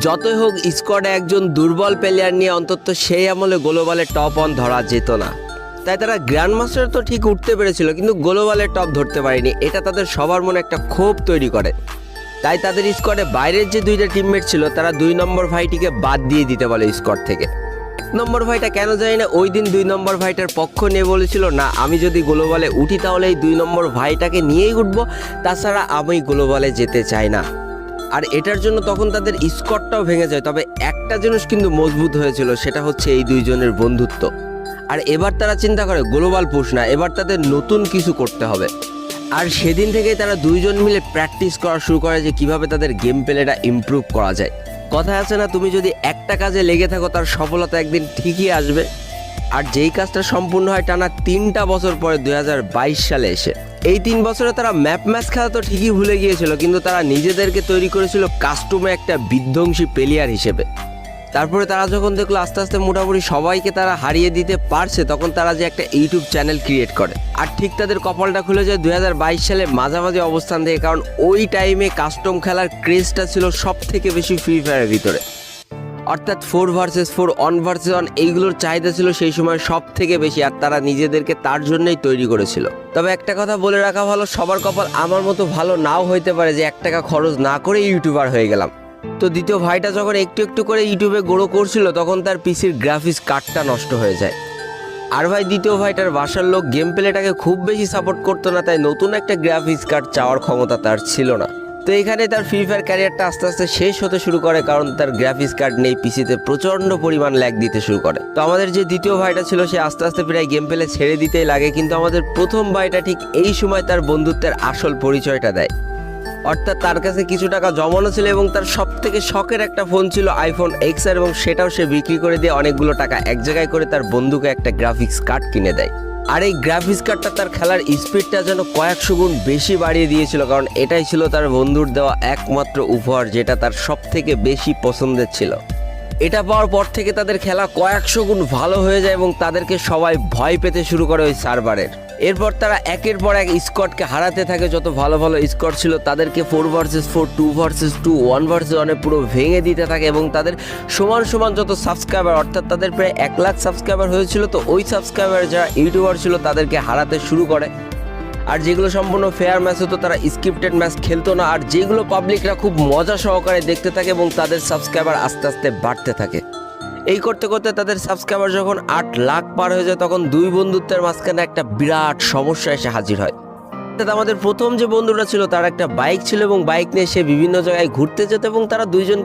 যতই হোক স্কোয়াডে একজন দুর্বল প্লেয়ার নিয়ে অন্তত সেই আমলে গ্লোবালে টপ অন ধরা যেত না। তাই তারা গ্র্যান্ড মাস্টার তো ঠিক উঠতে পেরেছিল, কিন্তু গ্লোবালে টপ ধরতে পারেনি। এটা তাদের সবার মনে একটা ক্ষোভ তৈরি করে। তাই তাদের স্কোয়াডে বাইরের যে দুইটা টিমমেট ছিল তারা 2 নম্বর ভাইটিকে বাদ দিয়ে দিতে বলে স্কোয়াড থেকে। 1 নম্বর ভাইটা কেন জানি না ওই দিন 2 নম্বর ভাইটার পক্ষ নিয়ে বলেছিল, না আমি যদি গ্লোবালে উঠি তাহলে এই 2 নম্বর ভাইটাকে নিয়েই উঠবো, তাছাড়া আমি গ্লোবালে যেতে চাই না। আর এটার জন্য তখন তাদের স্কোয়াডটাও ভেঙে যায়। তবে একটা জিনিস কিন্তু মজবুত হয়েছিল, সেটা হচ্ছে এই দুইজনের বন্ধুত্ব। আর এবার তারা চিন্তা করে গ্লোবাল পুশ না, এবার তাদের নতুন কিছু করতে হবে। আর সেদিন থেকেই তারা দুইজন মিলে প্র্যাকটিস করা শুরু করে যে কিভাবে তাদের গেম প্লেটা ইমপ্রুভ করা যায়। কথা আছে না, তুমি যদি একটা কাজে লেগে থাকো তার সফলতা একদিন ঠিকই আসবে। আর যেই কাজটা সম্পূর্ণ হয় টানা 3টা বছর পরে 2022 সালে এসে। এই 3 বছরে তারা ম্যাপ ম্যাচ খেলা তো ঠিকই ভুলে গিয়েছিল, কিন্তু তারা নিজেদেরকে তৈরি করেছিল কাস্টমে একটা বিধ্বংসী প্লেয়ার হিসেবে। তারপরে তারা যখন দেখলো আস্তে আস্তে মোটামুটি সবাইকে তারা হারিয়ে দিতে পারছে, তখন তারা যে একটা ইউটিউব চ্যানেল ক্রিয়েট করে। আর ঠিক তাদের কপালটা খুলে যায় 2022 সালে মাঝামাঝি অবস্থান থেকে, কারণ ওই টাইমে কাস্টম খেলার ক্রেজটা ছিল সব থেকে বেশি ফ্রি ফায়ারের ভিতরে। অর্থাৎ 4 ভার্সেস 4, 1 ভার্সেস 1 এইগুলোর চাহিদা ছিল সেই সময় সব থেকে বেশি, আর তারা নিজেদেরকে তার জন্যই তৈরি করেছিল। তবে একটা কথা বলে রাখা ভালো, সবার কপাল আমার মতো ভালো নাও হইতে পারে যে 1 টাকা খরচ না করে ইউটিউবার হয়ে গেলাম। তো দ্বিতীয় ভাইটা যখন একটু একটু করে ইউটিউবে গ্রো করছিল তখন তার পিসির গ্রাফিক্স কার্ডটা নষ্ট হয়ে যায়। আর ভাই দ্বিতীয় ভাইটার বাসার লোক গেম প্লেটাকে খুব বেশি সাপোর্ট করতো না, তাই নতুন একটা গ্রাফিক্স কার্ড চাওয়ার ক্ষমতা তার ছিল না। তো এখানে তার ফ্রি ফায়ার ক্যারিয়ারটা আস্তে আস্তে শেষ হতে শুরু করে, কারণ তার গ্রাফিক্স কার্ড নেই, পিসিতে প্রচণ্ড পরিমাণ ল্যাগ দিতে শুরু করে। তো আমাদের যে দ্বিতীয় ভাইটা ছিল সে আস্তে আস্তে প্রায় গেম প্লে ছেড়ে দিতেই লাগে, কিন্তু আমাদের প্রথম ভাইটা ঠিক এই সময় তার বন্ধুত্বের আসল পরিচয়টা দেয়। অর্থাৎ তার কাছে কিছু টাকা জমানো ছিল এবং তার সব থেকে শখের একটা ফোন ছিল আইফোন XR, এবং সেটাও সে বিক্রি করে দিয়ে অনেকগুলো টাকা এক জায়গায় করে তার বন্ধুকে একটা গ্রাফিক্স কার্ড কিনে দেয়। আর এই গ্রাফিক্স কার্ডটা তার খেলার স্পিডটা যেন কয়েকশো গুণ বেশি বাড়িয়ে দিয়েছিল, কারণ এটাই ছিল তার বন্ধুর দেওয়া একমাত্র উপহার, যেটা তার সব থেকে বেশি পছন্দের ছিল। এটা পাওয়ার পর থেকে তাদের খেলা কয়েকশো গুণ ভালো হয়ে যায় এবং তাদেরকে সবাই ভয় পেতে শুরু করে ওই সার্ভারের। এরপর তারা একের পর এক স্কোয়াডকে হারাতে থাকে। যত ভালো ভালো স্কোয়াড ছিল তাদেরকে 4 ভার্সেস 4, 2 ভার্সেস 2, 1 ভার্সেস 1 পুরো ভেঙে দিতে থাকে, এবং তাদের সমান সমান যত সাবস্ক্রাইবার, অর্থাৎ তাদের প্রায় 1 লাখ সাবস্ক্রাইবার হয়েছিল, তো ওই সাবস্ক্রাইবার যারা ইউটিউবার ছিল তাদেরকে হারাতে শুরু করে। আর যেগুলো সম্পূর্ণ ফেয়ার ম্যাচ হতো তারা স্ক্রিপ্টেড ম্যাচ খেলতো না, আর যেগুলো পাবলিকরা খুব মজা সহকারে দেখতে থাকে এবং তাদের সাবস্ক্রাইবার আস্তে আস্তে বাড়তে থাকে। এই করতে করতে তাদের সাবস্ক্রাইবার যখন 8 লাখ পার হয়ে যায় তখন দুই বন্ধুত্বের মাঝখানে একটা বিরাট সমস্যা এসে হাজির হয়। আমাদের প্রথম যে বন্ধুটা ছিল তার একটা বাইক ছিল এবং বাইক নিয়ে সে বিভিন্ন জায়গায় ঘুরতে যেত, এবং তারা দুইজন